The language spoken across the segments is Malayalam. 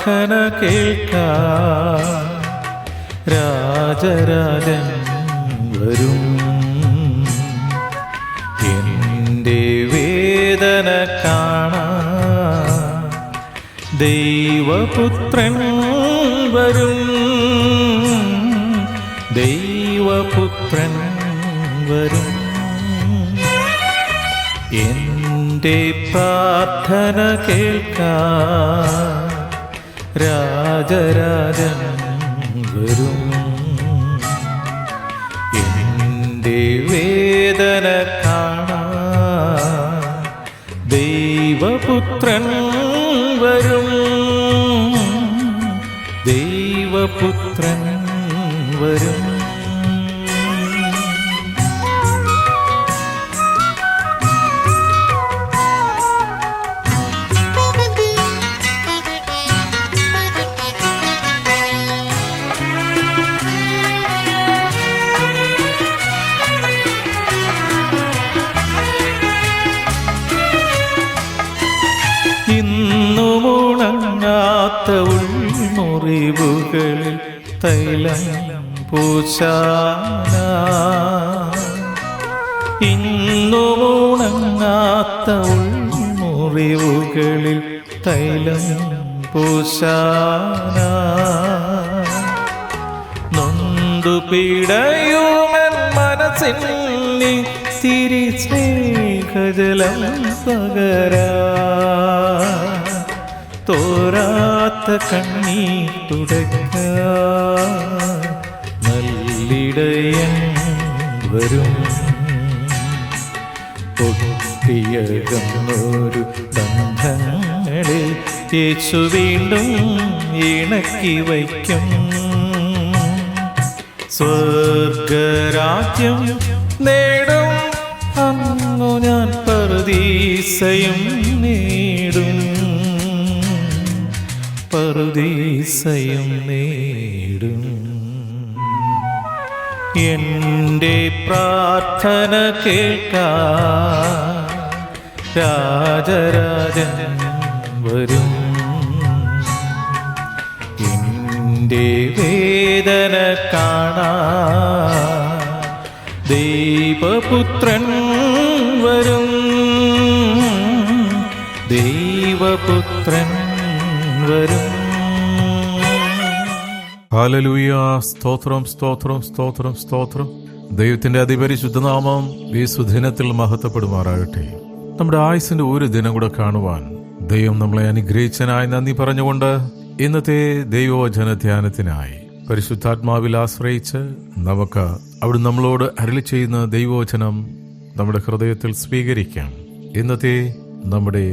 പ്രാർത്ഥന കേൾക്കാൻ രാജരാജൻ വരും. എൻ്റെ വേദന കാണാൻ ദൈവപുത്രൻ വരും. ദൈവപുത്രൻ വരും. എൻ്റെ പ്രാർത്ഥന കേൾക്കാൻ രാജരാജൻ വരും. എൻ്റെ വേദന കാണാൻ ദൈവപുത്രൻ വരും. ദൈവപുത്രൻ വരും. ഇന്നുമുണങ്ങാത്ത ഉൾമുറിവുകളിൽ തൈലം പൂശാന. ഇന്നുമുണങ്ങാത്ത ഉൾമുറിവുകളിൽ തൈലം പൂശാന. നൊന്തു പിടയുമെൻ മനസ്സിൽ തിരിച്ചേഖജലം പകരാ. തോരാത്ത കണ്ണീർ തുടയ്ക്കാൻ നല്ലിടയൻ വരും. പൊട്ടിയകന്നൊരു ബന്ധങ്ങളെ യേശു വീണ്ടും ഇണക്കി വയ്ക്കും. സ്വർഗരാജ്യം നേടും അന്നു ഞാൻ പറുദീസയും നേടും. പറുദീസയും നേടും. എൻ്റെ പ്രാർത്ഥന കേൾക്കാൻ രാജരാജൻ വരും. എൻ്റെ വേദന കാണാൻ ദൈവപുത്രൻ വരും. ദൈവപുത്രൻ വരും. ഹല്ലേലൂയ. സ്തോത്രം, സ്തോത്രം, സ്തോത്രം, സ്തോത്രം. ദൈവത്തിന്റെ അതിപരിശുദ്ധനാമം ഈ സുദിനത്തിൽ മഹത്വപ്പെടുമാറാകട്ടെ. നമ്മുടെ ആയുസിന്റെ ഒരു ദിനം കൂടെ കാണുവാൻ ദൈവം നമ്മളെ അനുഗ്രഹിച്ചതിനായി നന്ദി പറഞ്ഞുകൊണ്ട് ഇന്നത്തെ ദൈവവചന ധ്യാനത്തിനായി പരിശുദ്ധാത്മാവിൽ ആശ്രയിച്ച് നമുക്ക് അവിടെ നമ്മളോട് അരുളി ചെയ്യുന്ന ദൈവവചനം നമ്മുടെ ഹൃദയത്തിൽ സ്വീകരിക്കാം. ഇന്നത്തെ നമ്മുടെ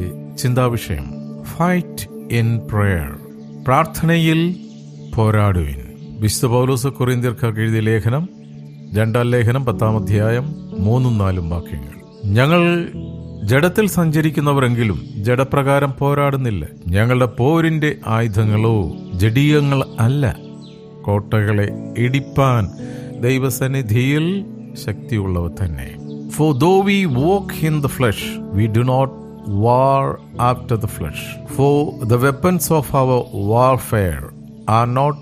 ചിന്താവിഷയം ഫൈറ്റ് ഇൻ പ്രയർ. പ്രാർത്ഥനയിൽ പോരാടുവിൻ. വിശുദ്ധ പൗലോസ് കൊരിന്ത്യർക്ക് എഴുതിയ ലേഖനം 2-ാം ലേഖനം 10-ാം അധ്യായം 3-4 വാക്യങ്ങൾ. ഞങ്ങൾ ജഡത്തിൽ സഞ്ചരിക്കുന്നവരെങ്കിലും ജഡപ്രകാരം പോരാടുന്നില്ല. ഞങ്ങളുടെ പോരിന്റെ ആയുധങ്ങളോ ജഡീയങ്ങൾ അല്ല, കോട്ടകളെ ഇടിപ്പാൻ ദൈവസന്നിധിയിൽ ശക്തിയുള്ളവ തന്നെ. For though we walk in the flesh, we do not war after the flesh. For the weapons of our warfare are not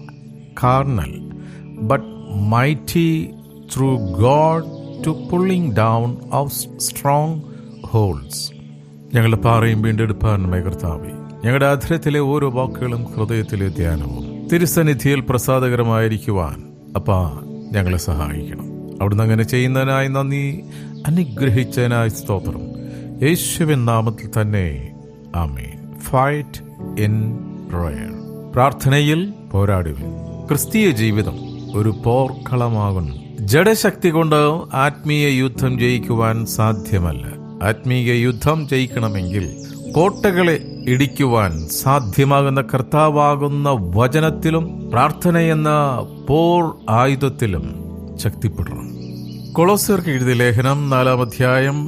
carnal, but mighty through God to pulling down of strongholds. ഞങ്ങളുടെ പാറയും വീണ്ടെടുപ്പാൻ കർത്താവേ, ഞങ്ങളുടെ അധരത്തിലെ ഓരോ വാക്കുകളും ഹൃദയത്തിലെ ധ്യാനവും തിരുസന്നിധിയിൽ പ്രസാദകരമായിരിക്കുവാൻ അപ്പാ ഞങ്ങളെ സഹായിക്കണം. അവിടുന്ന് അങ്ങനെ ചെയ്യുന്നതിനായി നന്ദി, അനുഗ്രഹിച്ചതിനായി സ്തോത്രം. യേശുവിൻ നാമത്തിൽ തന്നെ ആമേൻ. Fight in prayer. പ്രാർത്ഥനയിൽ പോരാടുവിൻ. ക്രിസ്തീയ ജീവിതം ഒരു പോർക്കളമാകുന്നു. ജഡശക്തി കൊണ്ട് ആത്മീയ യുദ്ധം ജയിക്കുവാൻ സാധ്യമല്ല. ആത്മീയ യുദ്ധം ജയിക്കണമെങ്കിൽ കോട്ടകളെ ഇടിക്കുവാൻ സാധ്യമാകുന്ന കർത്താവാകുന്ന വചനത്തിലും പ്രാർത്ഥനയെന്ന പോർ ആയുധത്തിലും ശക്തിപ്പെടണം. കൊളോസ്യർക്ക് എഴുതിയ ലേഖനം 4-ാം അധ്യായം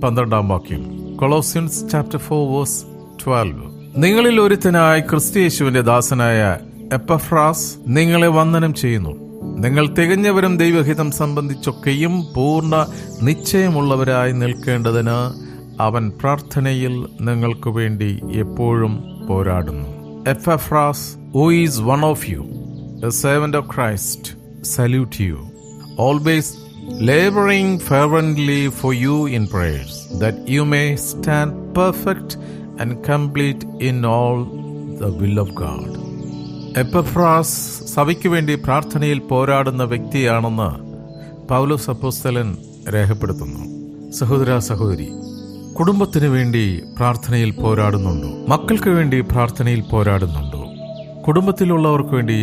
12-ാം വാക്യം. കൊളോസ്യൻസ് ചാപ്റ്റർ 4:12. നിങ്ങളിൽ ഒരുത്തനായ ക്രിസ്തുയേശുവിന്റെ ദാസനായ എപ്പഫ്രാസ് നിങ്ങളെ വന്ദനം ചെയ്യുന്നു. നിങ്ങൾ തികഞ്ഞവരും ദൈവഹിതം സംബന്ധിച്ചൊക്കെയും പൂർണ്ണ നിശ്ചയമുള്ളവരായി നിൽക്കേണ്ടതിന് അവൻ പ്രാർത്ഥനയിൽ നിങ്ങൾക്ക് വേണ്ടി എപ്പോഴും പോരാടുന്നു. Epaphras, who is one of you, a servant of Christ, salute you, always laboring fervently for you in prayers, that you may stand perfect and complete in all the will of God. Epaphras സഭയ്ക്ക് വേണ്ടി പ്രാർത്ഥനയിൽ പോരാടുന്ന വ്യക്തിയാണെന്ന് പൗലോസ് അപ്പോസ്തലൻ രേഖപ്പെടുത്തുന്നു. സഹോദര സഹോദരി, കുടുംബത്തിന് വേണ്ടി പ്രാർത്ഥനയിൽ പോരാടുന്നുണ്ടോ? മക്കൾക്ക് വേണ്ടി പ്രാർത്ഥനയിൽ പോരാടുന്നുണ്ടോ? കുടുംബത്തിലുള്ളവർക്ക് വേണ്ടി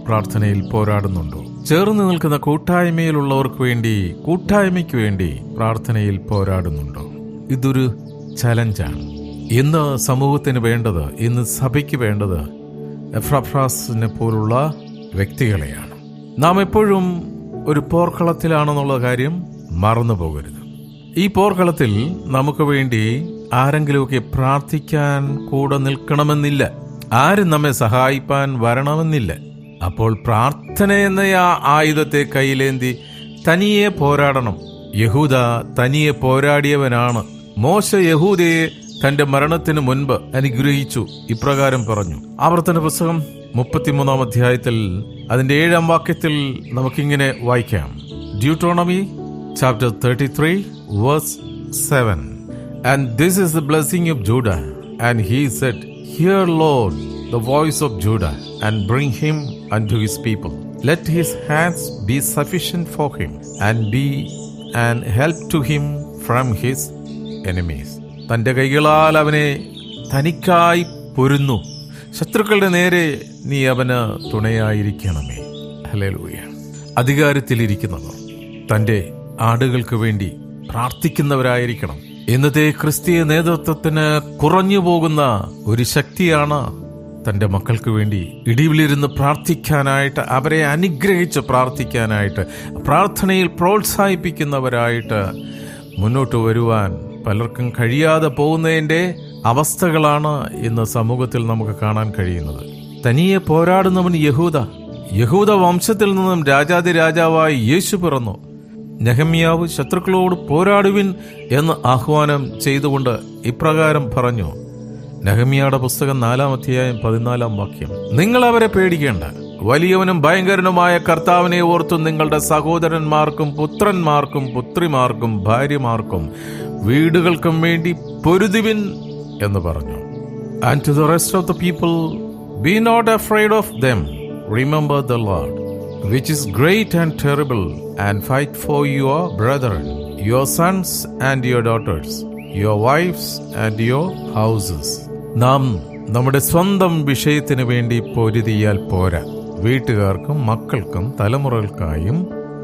പ്രാർത്ഥനയിൽ പോരാടുന്നുണ്ടോ? ചേർന്ന് നിൽക്കുന്ന കൂട്ടായ്മയിലുള്ളവർക്ക് വേണ്ടി, കൂട്ടായ്മയ്ക്ക് വേണ്ടി പ്രാർത്ഥനയിൽ പോരാടുന്നുണ്ടോ? ഇതൊരു ചലഞ്ചാണ്. ഇന്ന് സമൂഹത്തിന് വേണ്ടത്, ഇന്ന് സഭയ്ക്ക് വേണ്ടത് എപ്പഫ്രാസിനെ പോലുള്ള വ്യക്തികളെയാണ്. നാം എപ്പോഴും ഒരു പോർക്കളത്തിലാണെന്നുള്ള കാര്യം മറന്നു പോകരുത്. ഈ പോർക്കളത്തിൽ നമുക്ക് വേണ്ടി ആരെങ്കിലുമൊക്കെ പ്രാർത്ഥിക്കാൻ കൂടെ നിൽക്കണമെന്നില്ല. ആരും നമ്മെ സഹായിപ്പാൻ വരണമെന്നില്ല. അപ്പോൾ പ്രാർത്ഥന എന്ന ആയുധത്തെ കയ്യിലേന്തി തനിയെ പോരാടണം. യഹൂദ തനിയെ പോരാടിയവനാണ്. മോശ യഹൂദയെ തന്റെ മരണത്തിന് മുൻപ് അനുഗ്രഹിച്ചു. ഇപ്രകാരം പറഞ്ഞു. ആവർത്തന പുസ്തകം 33 അധ്യായത്തിൽ അതിന്റെ 7 വാക്യത്തിൽ നമുക്കിങ്ങനെ വായിക്കാം. Deuteronomy chapter 33 verse 7. And this is the blessing of Judah. And he said, Hear, Lord, the voice of Judah, and bring him unto his people. Let his hands be sufficient for him, and be an help to him from his enemies. തന്റെ കൈകളാൽ അവനെ തനിക്കായി പൊരുന്നു. ശത്രുക്കളുടെ നേരെ നീ അവന് തുണയായിരിക്കണമേ. ഹല്ലേലൂയ. അധികാരത്തിലിരിക്കുന്നവർ തന്റെ ആടുകൾക്ക് വേണ്ടി പ്രാർത്ഥിക്കുന്നവരായിരിക്കണം. ഇന്നത്തെ ക്രിസ്തീയ നേതൃത്വത്തിന് കുറഞ്ഞു പോകുന്ന ഒരു ശക്തിയാണ് തന്റെ മക്കൾക്ക് വേണ്ടി ഇടിവിലിരുന്ന് പ്രാർത്ഥിക്കാനായിട്ട്, അവരെ അനുഗ്രഹിച്ച് പ്രാർത്ഥിക്കാനായിട്ട്, പ്രാർത്ഥനയിൽ പ്രോത്സാഹിപ്പിക്കുന്നവരായിട്ട് മുന്നോട്ട് വരുവാൻ പലർക്കും കഴിയാതെ പോകുന്നതിൻ്റെ അവസ്ഥകളാണ് ഇന്ന് സമൂഹത്തിൽ നമുക്ക് കാണാൻ കഴിയുന്നത്. തനിയെ പോരാടുന്നവൻ യഹൂദ വംശത്തിൽ നിന്നും രാജാതിരാജാവായി യേശു പിറന്നു. നെഹമ്യാവ് ശത്രുക്കളോട് പോരാടുവിൻ എന്ന് ആഹ്വാനം ചെയ്തുകൊണ്ട് ഇപ്രകാരം പറഞ്ഞു. നെഹമ്യായുടെ പുസ്തകം 4 അധ്യായം 14 വാക്യം. നിങ്ങൾ അവരെ പേടിക്കേണ്ട. വലിയവനും ഭയങ്കരനുമായ കർത്താവിനെ ഓർത്തു നിങ്ങളുടെ സഹോദരന്മാർക്കും പുത്രന്മാർക്കും പുത്രിമാർക്കും ഭാര്യമാർക്കും വീടുകൾക്കും വേണ്ടി പൊരുതുവിൻ എന്ന് പറഞ്ഞു. And to the rest of the people, be not afraid of them. Remember the Lord, which is great and terrible, and fight for your brethren, your sons and your daughters, your wives and your houses. നാം നമ്മുടെ സ്വന്തം വിഷയത്തിന് വേണ്ടി പൊരുതിയാൽ പോരാ. വീട്ടുകാർക്കും മക്കൾക്കും തലമുറകൾക്കായും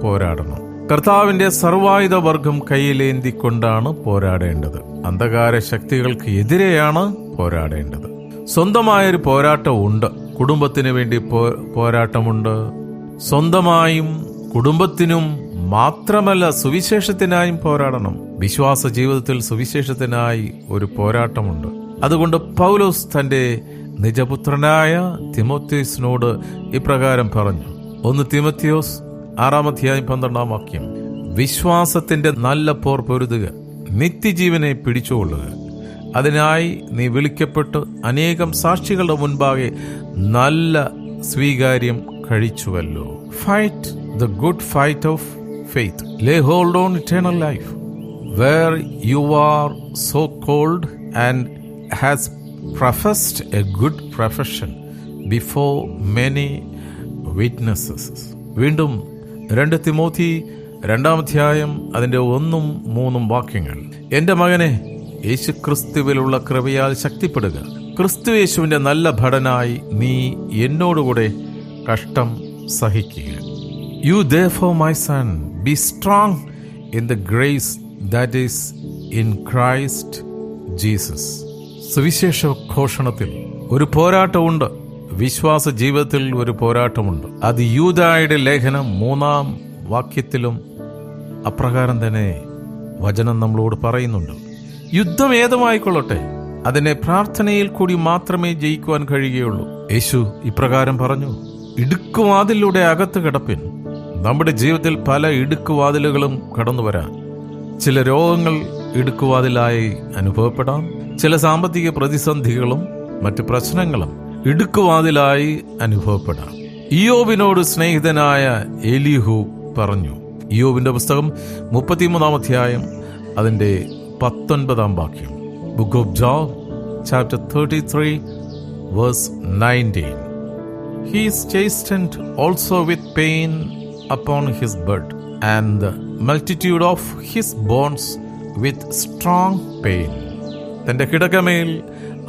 പോരാടണം. കർത്താവിന്റെ സർവായുധ വർഗം കയ്യിലേന്തിക്കൊണ്ടാണ് പോരാടേണ്ടത്. അന്ധകാര ശക്തികൾക്ക് എതിരെയാണ് പോരാടേണ്ടത്. സ്വന്തമായൊരു പോരാട്ടമുണ്ട്. കുടുംബത്തിന് വേണ്ടി പോരാട്ടമുണ്ട്. സ്വന്തമായും കുടുംബത്തിനും മാത്രമല്ല, സുവിശേഷത്തിനായും പോരാടണം. വിശ്വാസ ജീവിതത്തിൽ സുവിശേഷത്തിനായി ഒരു പോരാട്ടമുണ്ട്. അതുകൊണ്ട് പൗലോസ് തന്റെ നിജപുത്രനായ തിമോത്തിയോസിനോട് ഇപ്രകാരം പറഞ്ഞു. 1 തിമോത്തിയോസ് 6 അധ്യായം 12 വാക്യം. വിശ്വാസത്തിന്റെ നല്ല പോർ പൊരുതുക, നിത്യജീവനെ പിടിച്ചുകൊള്ളുക. അതിനായി നീ വിളിക്കപ്പെട്ട് അനേകം സാക്ഷികളുടെ മുൻപാകെ നല്ല സ്വീകാര്യം കഴിച്ചുവല്ലോ. Fight the good fight of faith. Lay hold on eternal life, where you are so called and has professed a good profession before many witnesses. വീണ്ടും 2 തിമോത്തി 2 അധ്യായം അതിന്റെ 1-3 വാക്യങ്ങൾ. എന്റെ മകനെ, യേശു ക്രിസ്തുവിലുള്ള കൃപയാൽ ശക്തിപ്പെടുക. ക്രിസ്തു യേശുവിന്റെ നല്ല ഭടനായി നീ എന്നോടുകൂടെ കഷ്ടം സഹിക്കുക. You therefore, my son, be strong in the grace that is in Christ Jesus. സുവിശേഷ ഘോഷണത്തിൽ ഒരു പോരാട്ടമുണ്ട്. വിശ്വാസ ജീവിതത്തിൽ ഒരു പോരാട്ടമുണ്ട്. അത് യൂദായുടെ ലേഖനം 3 വാക്യത്തിലും അപ്രകാരം തന്നെ വചനം നമ്മളോട് പറയുന്നുണ്ട്. യുദ്ധം ഏതുമായിക്കൊള്ളട്ടെ, അതിനെ പ്രാർത്ഥനയിൽ കൂടി മാത്രമേ ജയിക്കുവാൻ കഴിയുകയുള്ളൂ. യേശു ഇപ്രകാരം പറഞ്ഞു, ഇടുക്കുവാതിലൂടെ അകത്ത് കിടപ്പിൻ. നമ്മുടെ ജീവിതത്തിൽ പല ഇടുക്കുവാതിലുകളും കടന്നു വരാം. ചില രോഗങ്ങൾ ഇടുക്കുവാതിലായി അനുഭവപ്പെടാം. ചില സാമ്പത്തിക പ്രതിസന്ധികളും മറ്റ് പ്രശ്നങ്ങളും ഇടുക്കുവാതിലായി അനുഭവപ്പെടാം. ഇയ്യോബിനോട് സ്നേഹിതനായ എലീഹു പറഞ്ഞു. ഇയ്യോബിന്റെ പുസ്തകം 33 അധ്യായം അതിന്റെ 19 വാക്യം. Book of Job chapter 33 verse 19. He is chastened also with pain upon his bed, and the multitude of his bones with strong pain. തന്റെ കിടക്കമേൽ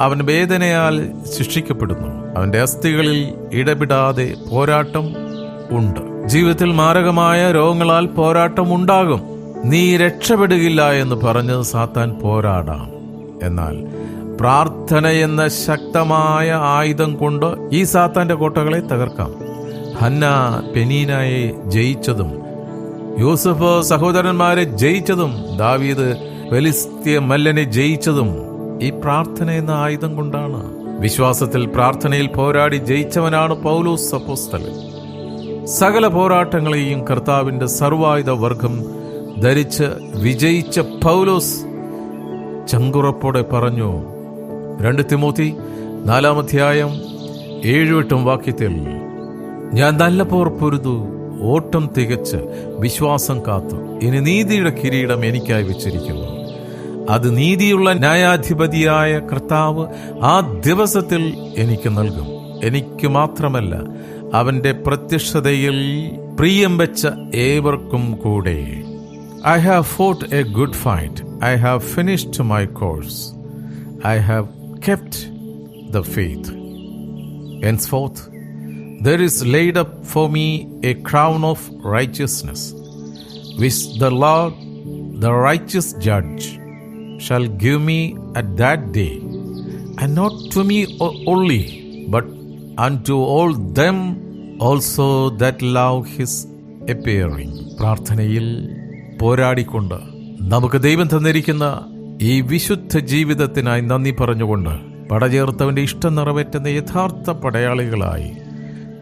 അവൻ വേദനയാൽ ശിക്ഷിക്കപ്പെടുന്നു. അവന്റെ അസ്ഥികളിൽ ഇടപെടാതെ പോരാട്ടം ഉണ്ട്. ജീവിതത്തിൽ മാരകമായ രോഗങ്ങളാൽ പോരാട്ടം ഉണ്ടാകും. നീ രക്ഷപ്പെടുകയില്ല എന്ന് പറഞ്ഞ് സാത്താൻ പോരാടാം. എന്നാൽ പ്രാർത്ഥന എന്ന ശക്തമായ ആയുധം കൊണ്ട് ഈ സാത്താന്റെ കോട്ടകളെ തകർക്കാം. ഹന്ന പെനീനയെ ജയിച്ചതും യൂസഫ് സഹോദരന്മാരെ ജയിച്ചതും ദാവീദ് ഫെലിസ്ത്യ മല്ലനെ ജയിച്ചതും ഈ പ്രാർത്ഥന എന്ന ആയുധം കൊണ്ടാണ്. വിശ്വാസത്തിൽ പ്രാർത്ഥനയിൽ പോരാടി ജയിച്ചവനാണ് പൗലോസ് അപ്പോസ്തലൻ. സകല പോരാട്ടങ്ങളെയും കർത്താവിന്റെ സർവായുധ വർഗം ധരിച്ച് വിജയിച്ച പൗലോസ് ചങ്കുറപ്പോടെ പറഞ്ഞു. 2 തിമോത്തി 4 അധ്യായം 7-8 വാക്യത്തിൽ, ഞാൻ നല്ല പോർ പൊരുതു, ഓട്ടം തികച്ച് വിശ്വാസം കാത്തു. ഇനി നീതിയുടെ കിരീടം എനിക്കായി വെച്ചിരിക്കുന്നു. അത് നീതിയുള്ള ന്യായാധിപതിയായ കർത്താവ് ആ ദിവസത്തിൽ എനിക്ക് നൽകും. എനിക്ക് മാത്രമല്ല, അവന്റെ പ്രത്യക്ഷതയിൽ പ്രിയം വെച്ച ഏവർക്കും കൂടെ. I have fought a good fight. I have finished my course. I have kept the faith. Henceforth, there is laid up for me a crown of righteousness, which the Lord, the righteous judge, shall give me at that day, and not to me only, but unto all them also that love his appearing. പ്രാർത്ഥനയിൽ പോരാടിക്കൊണ്ട് നമുക്ക് ദൈവം തന്നിരിക്കുന്ന ഈ വിശുദ്ധ ജീവിതത്തിനായി നന്ദി പറഞ്ഞുകൊണ്ട് പടചേർത്തവന്റെ ഇഷ്ടം നിറവേറ്റുന്ന യഥാർത്ഥ പടയാളികളായി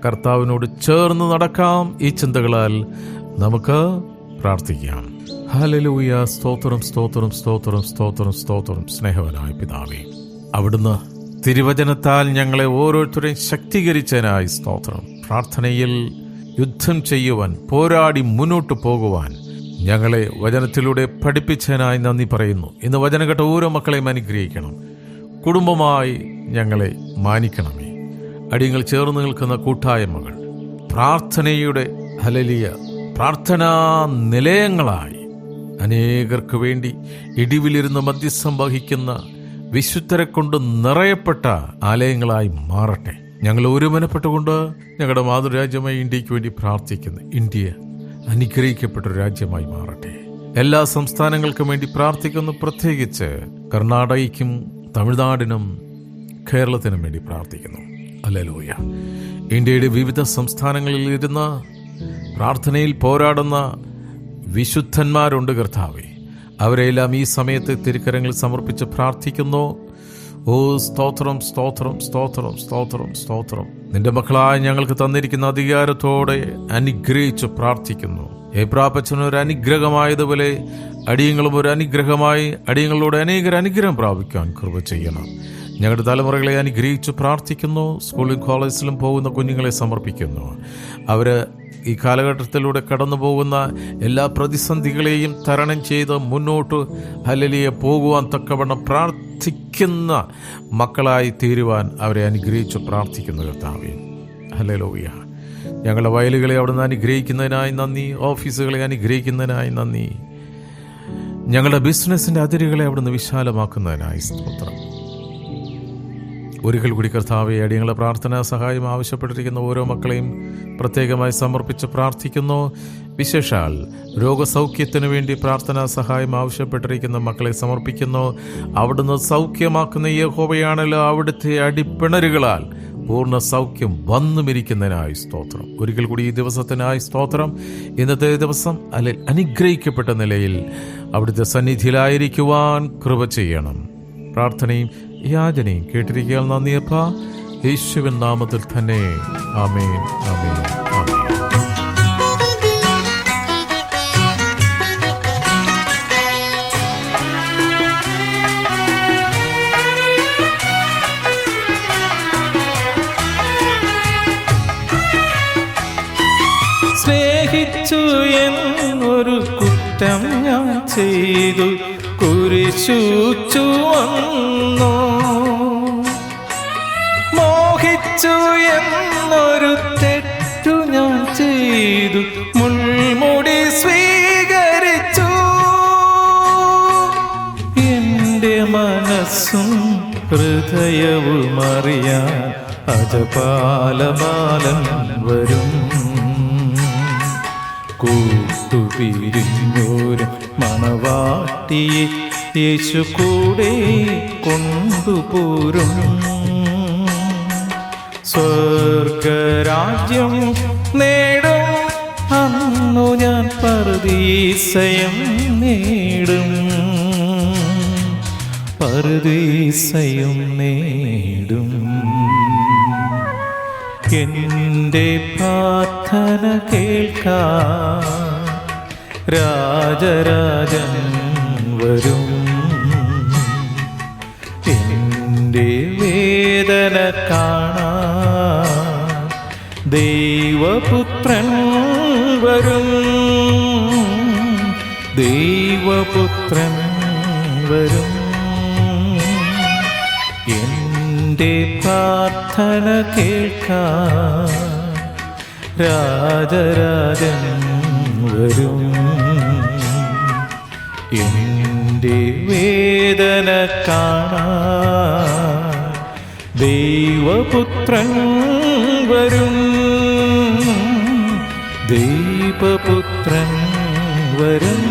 കർത്താവിനോട് ചേർന്ന് നടക്കാം. ഈ ചിന്തകളാൽ നമുക്ക് പ്രാർത്ഥിക്കാം. ഹല്ലേലൂയ. സ്തോത്രം, സ്തോത്രം, സ്തോത്രം, സ്തോത്രം, സ്തോത്രം. സ്നേഹവാനായ പിതാവേ, അവിടുന്ന് തിരുവചനത്താൽ ഞങ്ങളെ ഓരോരുത്തരെയും ശക്തീകരിച്ചതിനായി സ്തോത്രം. പ്രാർത്ഥനയിൽ യുദ്ധം ചെയ്യുവാൻ, പോരാടി മുന്നോട്ട് പോകുവാൻ ഞങ്ങളെ വചനത്തിലൂടെ പഠിപ്പിച്ചതിനായി നന്ദി പറയുന്നു. ഇന്ന് വചനം കേട്ട ഓരോ മക്കളെയും അനുഗ്രഹിക്കണം. കുടുംബമായി ഞങ്ങളെ മാനിക്കണമേ. അടിയങ്ങൾ ചേർന്ന് നിൽക്കുന്ന കൂട്ടായ്മകൾ പ്രാർത്ഥനയുടെ ഹല്ലേലൂയ പ്രാർത്ഥനാ നിലയങ്ങളായി അനേകർക്ക് വേണ്ടി ഇടിവിലിരുന്ന് മധ്യസ്ഥം വഹിക്കുന്ന വിശുദ്ധരെ കൊണ്ട് നിറയപ്പെട്ട ആലയങ്ങളായി മാറട്ടെ. ഞങ്ങൾ ഒരുമനപ്പെട്ടുകൊണ്ട് ഞങ്ങളുടെ മാതൃരാജ്യമായി ഇന്ത്യക്ക് വേണ്ടി പ്രാർത്ഥിക്കുന്നു. ഇന്ത്യ അനുഗ്രഹിക്കപ്പെട്ടൊരു രാജ്യമായി മാറട്ടെ. എല്ലാ സംസ്ഥാനങ്ങൾക്കും വേണ്ടി പ്രാർത്ഥിക്കുന്നു. പ്രത്യേകിച്ച് കർണാടകയ്ക്കും തമിഴ്നാടിനും കേരളത്തിനും വേണ്ടി പ്രാർത്ഥിക്കുന്നു. ഹല്ലേലൂയ. ഇന്ത്യയുടെ വിവിധ സംസ്ഥാനങ്ങളിൽ ഇരുന്ന് പ്രാർത്ഥനയിൽ പോരാടുന്ന വിശുദ്ധന്മാരുണ്ട് കർത്താവേ. അവരെല്ലാം ഈ സമയത്ത് തിരുക്കരങ്ങളിൽ സമർപ്പിച്ച് പ്രാർത്ഥിക്കുന്നു. ഓ സ്തോത്രം, സ്തോത്രം, സ്തോത്രം, സ്തോത്രം, സ്തോത്രം. നിന്റെ മക്കളായ ഞങ്ങൾക്ക് തന്നിരിക്കുന്ന അധികാരത്തോടെ അനുഗ്രഹിച്ച് പ്രാർത്ഥിക്കുന്നു. ഏപ്രാപ്പച്ചന് ഒരു അനുഗ്രഹമായതുപോലെ അടിയങ്ങളും ഒരു അനുഗ്രഹമായി അടിയങ്ങളോട് അനേകർ അനുഗ്രഹം പ്രാപിക്കാൻ കൃപ ചെയ്യണം. ഞങ്ങളുടെ തലമുറകളെ അനുഗ്രഹിച്ച് പ്രാർത്ഥിക്കുന്നു. സ്കൂളിലും കോളേജിലും പോകുന്ന കുഞ്ഞുങ്ങളെ സമർപ്പിക്കുന്നു. അവർ ഈ കാലഘട്ടത്തിലൂടെ കടന്നു പോകുന്ന എല്ലാ പ്രതിസന്ധികളെയും തരണം ചെയ്ത് മുന്നോട്ട് ഹല്ലേലൂയ പോകുവാൻ തക്കവണ്ണം പ്രാർത്ഥിക്കുന്ന മക്കളായി തീരുവാൻ അവരെ അനുഗ്രഹിച്ച് പ്രാർത്ഥിക്കുന്നു കർത്താവേ. ഹല്ലേലൂയ. ഞങ്ങളുടെ വയലുകളെ അവിടുന്ന് അനുഗ്രഹിക്കുന്നതിനായി നന്ദി. ഓഫീസുകളെ അനുഗ്രഹിക്കുന്നതിനായി നന്ദി. ഞങ്ങളുടെ ബിസിനസ്സിൻ്റെ അതിരുകളെ അവിടുന്ന് വിശാലമാക്കുന്നതിനായി സ്തോത്രം. ഒരിക്കൽ കൂടി കർത്താവേ, അടിയങ്ങളെ പ്രാർത്ഥനാ സഹായം ആവശ്യപ്പെട്ടിരിക്കുന്ന ഓരോ മക്കളെയും പ്രത്യേകമായി സമർപ്പിച്ച് പ്രാർത്ഥിക്കുന്നു. വിശേഷാൽ രോഗസൗഖ്യത്തിനു വേണ്ടി പ്രാർത്ഥനാ സഹായം ആവശ്യപ്പെട്ടിരിക്കുന്ന മക്കളെ സമർപ്പിക്കുന്നു. അവിടുന്ന് സൗഖ്യമാക്കുന്ന യഹോവയാണല്ലോ. അവിടുത്തെ അടിപ്പിണരുകളാൽ പൂർണ്ണ സൗഖ്യം വന്നുമിരിക്കുന്നതിനായി സ്തോത്രം. ഒരിക്കൽ കൂടി ഈ ദിവസത്തിനായി സ്തോത്രം. ഇന്നത്തെ ദിവസം അനുഗ്രഹിക്കപ്പെട്ട നിലയിൽ അവിടുത്തെ സന്നിധിയിലായിരിക്കുവാൻ കൃപ ചെയ്യണം. പ്രാർത്ഥനയും യാചനയും കേട്ടിരിക്കാൻ നന്ദിയപ്പ. യേശുവിൻ നാമത്തിൽ തന്നെ. ആമേൻ, ആമേൻ, ആമേൻ. മോഹിച്ചു എന്നൊരു കുറ്റം ഞാൻ ചെയ്തു, കുരിശു ചുവന്നു. മോഹിച്ചു എന്നൊരു തെറ്റു ഞാൻ ചെയ്തു, മുൾമുടി സ്വീകരിച്ചു. എന്റെ മനസ്സും ഹൃദയവും അറിയാൻ അജപാലബാലൻ വരും. കൂട്ടുപിരിഞ്ഞോരും മണവാട്ടിയെ യേശു കൂടെ കൊണ്ടുപോരും. സ്വർഗരാജ്യം നേടും അന്നു ഞാൻ പറുദീസയം നേടും, പറുദീസയം നേടും. എന്റെ പ്രാർത്ഥന കേൾക്കാൻ രാജരാജൻ വരും. എന്റെ വേദന കാണാൻ ദൈവപുത്രൻ വരും, ദൈവപുത്രൻ വരും. എന്റെ പ്രാർത്ഥന കേൾക്കാൻ രാജരാജൻ വരും. എന്റെ വേദന കാണാൻ ദൈവപുത്രൻ വരും, ദൈവപുത്രൻ വരും.